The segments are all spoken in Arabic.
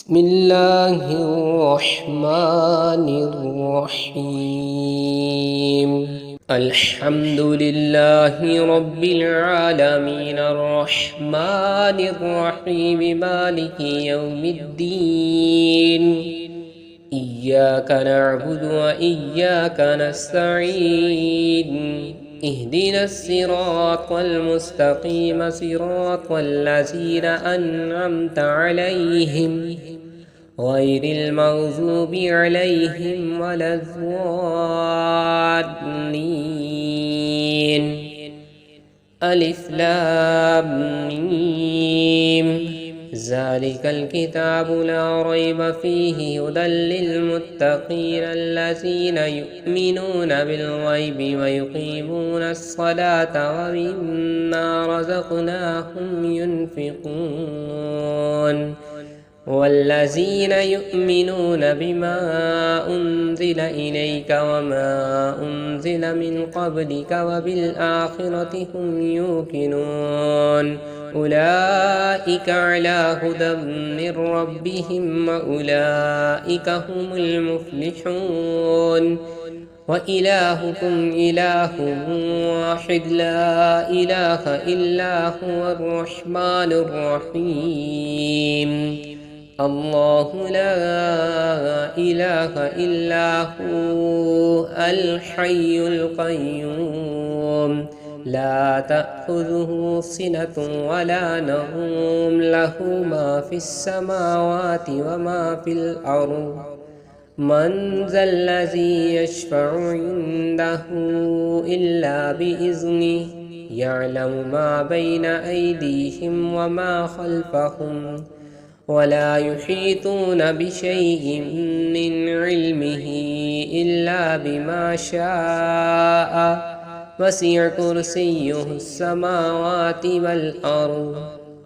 بسم الله الرحمن الرحيم. الحمد لله رب العالمين الرحمن الرحيم مالك يوم الدين. إياك نعبد وإياك نستعين. اهدنا الصراط المستقيم صراط الذين أنعمت عليهم غير المغضوب عليهم ولا الضالين. ألف لام ميم. ذلك الكتاب لا ريب فيه هدى للمتقين الذين يؤمنون بالغيب ويقيمون الصلاة ومما رزقناهم ينفقون. والذين يؤمنون بما أنزل إليك وما أنزل من قبلك وبالآخرة هم يوقنون. أولئك على هدى من ربهم وأولئك هم المفلحون. وإلهكم إله واحد لا إله إلا هو الرحمن الرحيم. الله لا إله إلا هو الحي القيوم لا تأخذه سنة ولا نوم له ما في السماوات وما في الأرض. من ذا الذي يشفع عنده إلا بإذنه يعلم ما بين أيديهم وما خلفهم ولا يحيطون بشيء من علمه إلا بما شاء. وسع كرسيه السماوات والأرض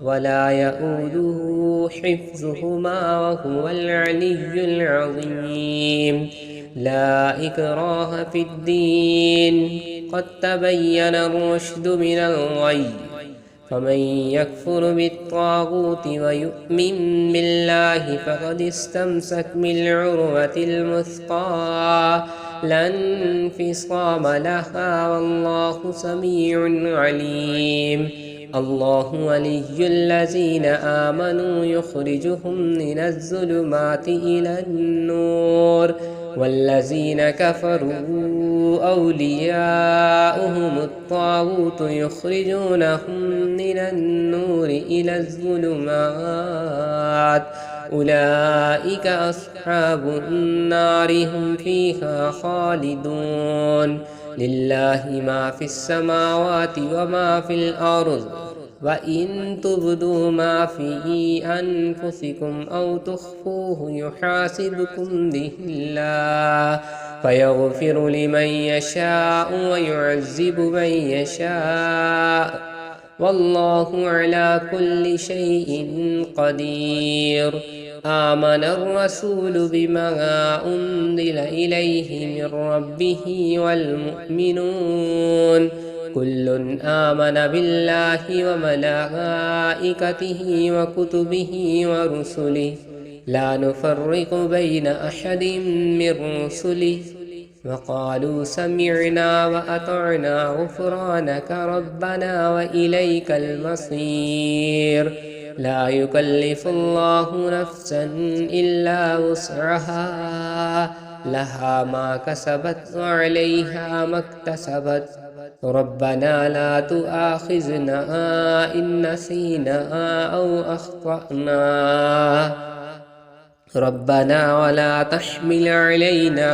ولا يؤوده حفظهما وهو العلي العظيم. لا إكراه في الدين قد تبين الرشد من الغي. فمن يكفر بالطاغوت ويؤمن بالله فقد استمسك بالعروة الوثقى لا انفصام لها والله سميع عليم. الله ولي الذين آمنوا يخرجهم من الظلمات إلى النور والذين كفروا أولياؤهم الطاغوت يخرجونهم من النور إلى الظلمات. أولئك أصحاب النار هم فيها خالدون. لله ما في السماوات وما في الأرض وإن تبدوا ما في أنفسكم أو تخفوه يحاسبكم به الله فيغفر لمن يشاء ويعذب من يشاء والله على كل شيء قدير. آمن الرسول بما أنزل إليه من ربه والمؤمنون كل آمن بالله وملائكته وكتبه ورسله لا نفرق بين أحد من رسله وقالوا سمعنا وأطعنا غفرانك ربنا وإليك المصير. لا يكلف الله نفسا إلا وسعها لها ما كسبت وعليها ما اكتسبت. ربنا لا تؤاخذنا إن نسينا أو أخطأنا ربنا ولا تحمل علينا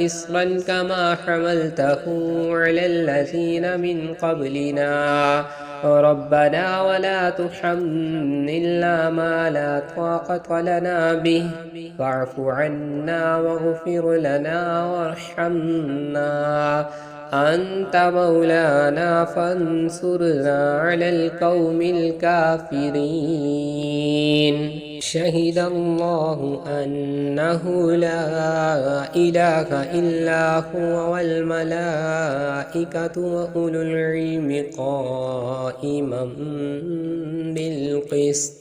إصرا كما حملته على الذين من قبلنا ربنا ولا تحملنا ما لا طاقة لنا به واعف عنا واغفر لنا وارحمنا أنت مولانا فانصرنا على القوم الكافرين. شهد الله أنه لا إله إلا هو والملائكة وأولو العلم قائما بالقسط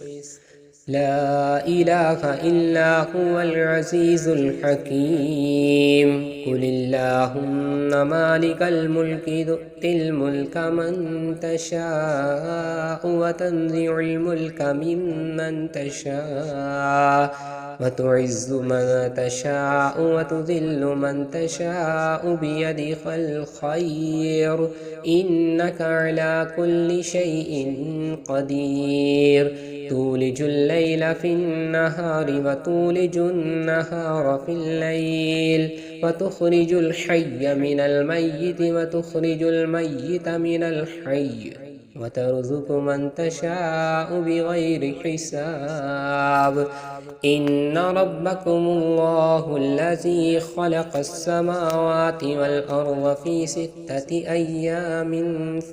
لا إله إلا هو العزيز الحكيم. قل اللهم مالك الملك تؤتي الملك من تشاء وتنزع الملك ممن تشاء وتعز من تشاء وتذل من تشاء بيدك الخير إنك على كل شيء قدير. تولج الليل في النهار وتولج النهار في الليل وتخرج الحي من الميت وتخرج الميت من الحي وترزق من تشاء بغير حساب. إن ربكم الله الذي خلق السماوات والأرض في 6 أيام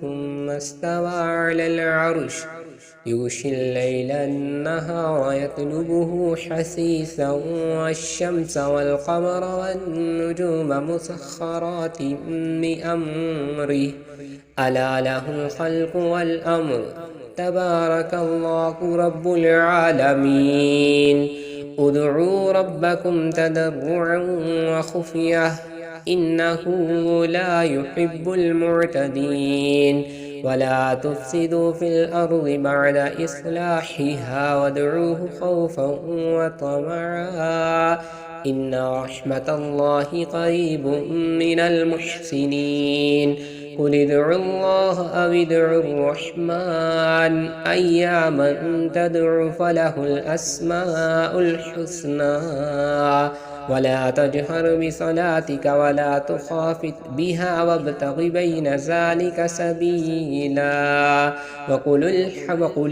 ثم استوى على العرش يغشي الليل النهار يطلبه حثيثا والشمس والقمر والنجوم مسخرات بأمره ألا له الخلق والأمر تبارك الله رب العالمين. ادعوا ربكم تضرعا وخفية إنه لا يحب المعتدين. ولا تفسدوا في الأرض بعد إصلاحها وادعوه خوفا وطمعا إن رحمة الله قريب من المحسنين. قل ادعوا الله أو ادعوا الرحمن أياما تدعوا فله الأسماء الحسنى ولا تجهر بصلاتك ولا تخافت بها وابتغ بين ذلك سبيلا. وقل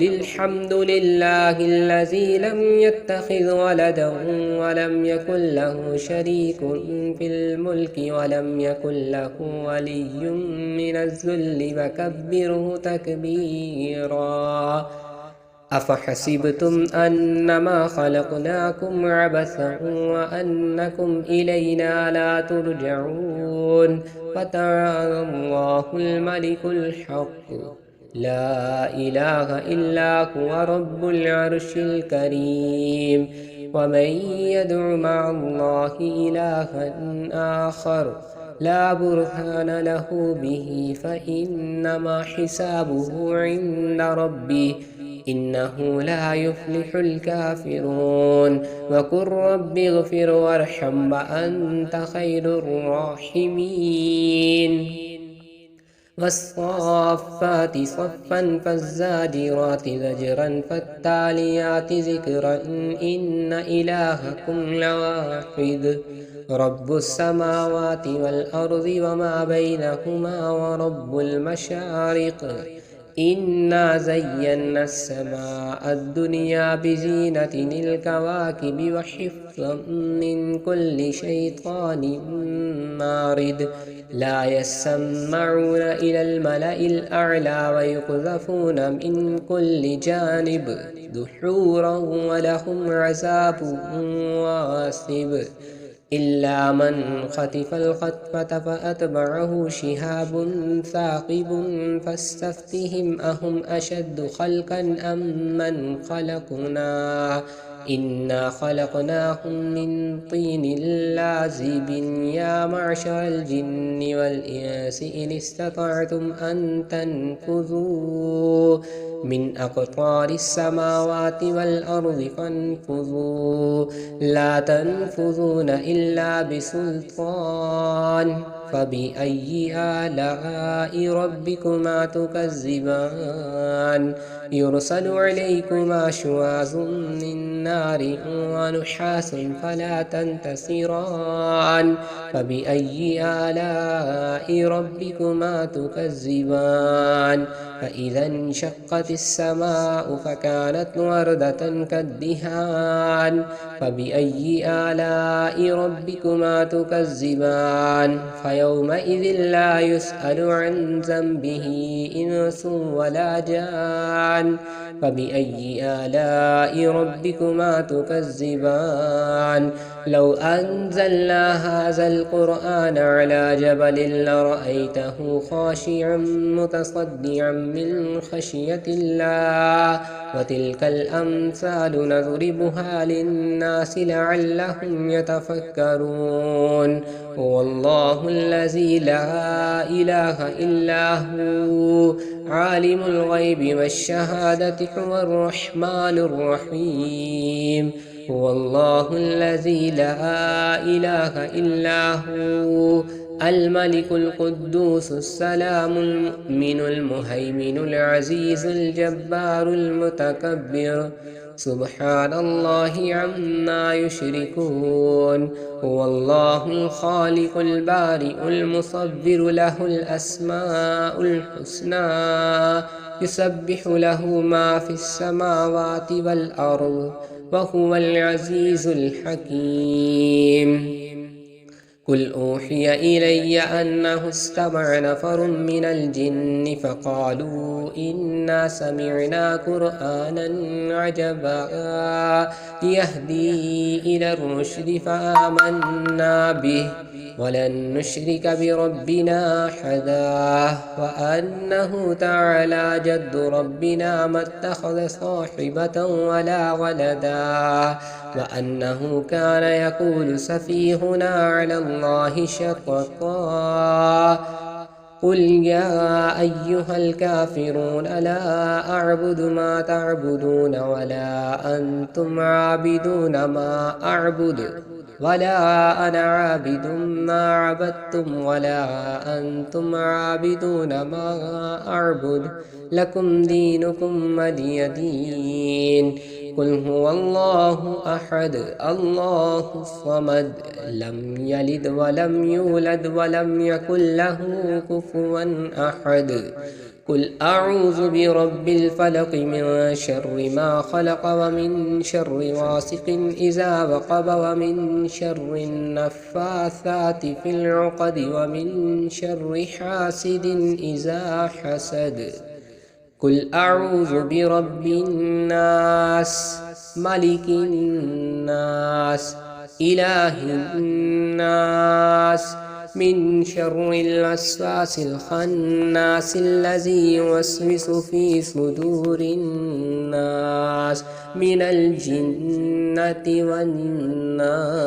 الحمد لله الذي لم يتخذ ولدا ولم يكن له شريك في الملك ولم يكن له ولي من الذل وكبره تكبيرا. أفحسبتم أنما خلقناكم عبثا وأنكم إلينا لا ترجعون فتعالى الله الملك الحق لا إله إلا هو رب العرش الكريم. ومن يدع مع الله إلها آخر لا برهان له به فإنما حسابه عند ربه إنه لا يفلح الكافرون. وقل رب اغفر وارحم وأنت خير الراحمين. والصافات صفا فالزاجرات زجرا فالتاليات ذكرا إن إلهكم لواحد رب السماوات والأرض وما بينهما ورب المشارق. إنا زينا السماء الدنيا بزينة الكواكب وحفظا من كل شيطان مارد لا يسمعون إلى الملأ الأعلى ويقذفون من كل جانب دحورا ولهم عذاب واصب إلا من خطف الخطفة فأتبعه شهاب ثاقب فاستفتهم أهم أشد خلقا أم من خلقنا إنا خلقناهم من طين لازب. يا معشر الجن والإنس إن استطعتم أن تنفذوا من أقطار السماوات والأرض فانفذوا لا تنفذون إلا بسلطان. فبأي آلاء ربكما تكذبان يرسل عليكما شواظ من نار ونحاس فلا تنتصران. فبأي آلاء ربكما تكذبان فإذا انشقت السماء فكانت وردة كالدهان. فبأي آلاء ربكما تكذبان فيومئذ لا يسأل عن ذنبه إنس ولا جان. فبأي آلاء ربكما تكذبان؟ لو أنزلنا هذا القرآن على جبل لرأيته خاشعا متصدعا من خشية الله. وتلك الأمثال نضربها للناس لعلهم يتفكرون. هو الله الذي لا إله إلا هو عالم الغيب والشهادة هو الرحمن الرحيم. هو الله الذي لا إله إلا هو الملك القدوس السلام المؤمن المهيمن العزيز الجبار المتكبر. سبحان الله عما يشركون. هو الله الخالق البارئ المصور له الأسماء الحسنى يسبح له ما في السماوات والأرض وهو العزيز الحكيم. قل أوحي إلي أنه استمع نفر من الجن فقالوا إنا سمعنا قرآنا عجبا يهدي إلى الرشد فآمنا به ولن نشرك بربنا أحدا. وأنه تعالى جد ربنا ما اتخذ صاحبة ولا ولدا. وأنه كان يقول سفيهنا على الله شططا. قل يا أيها الكافرون لا أعبد ما تعبدون ولا أنتم عابدون ما أعبد ولا أنا عابد ما عبدتم ولا أنتم عابدون ما أعبد لكم دينكم ولي دين. قل هو الله أحد الله الصمد لم يلد ولم يولد ولم يكن له كفوا أحد. قل أعوذ برب الفلق من شر ما خلق ومن شر غاسق إذا وقب ومن شر النفاثات في العقد ومن شر حاسد إذا حسد. قل أعوذ برب الناس ملك الناس إله الناس من شر الوسواس الخناس الذي يوسوس في صدور الناس من الجنة والناس.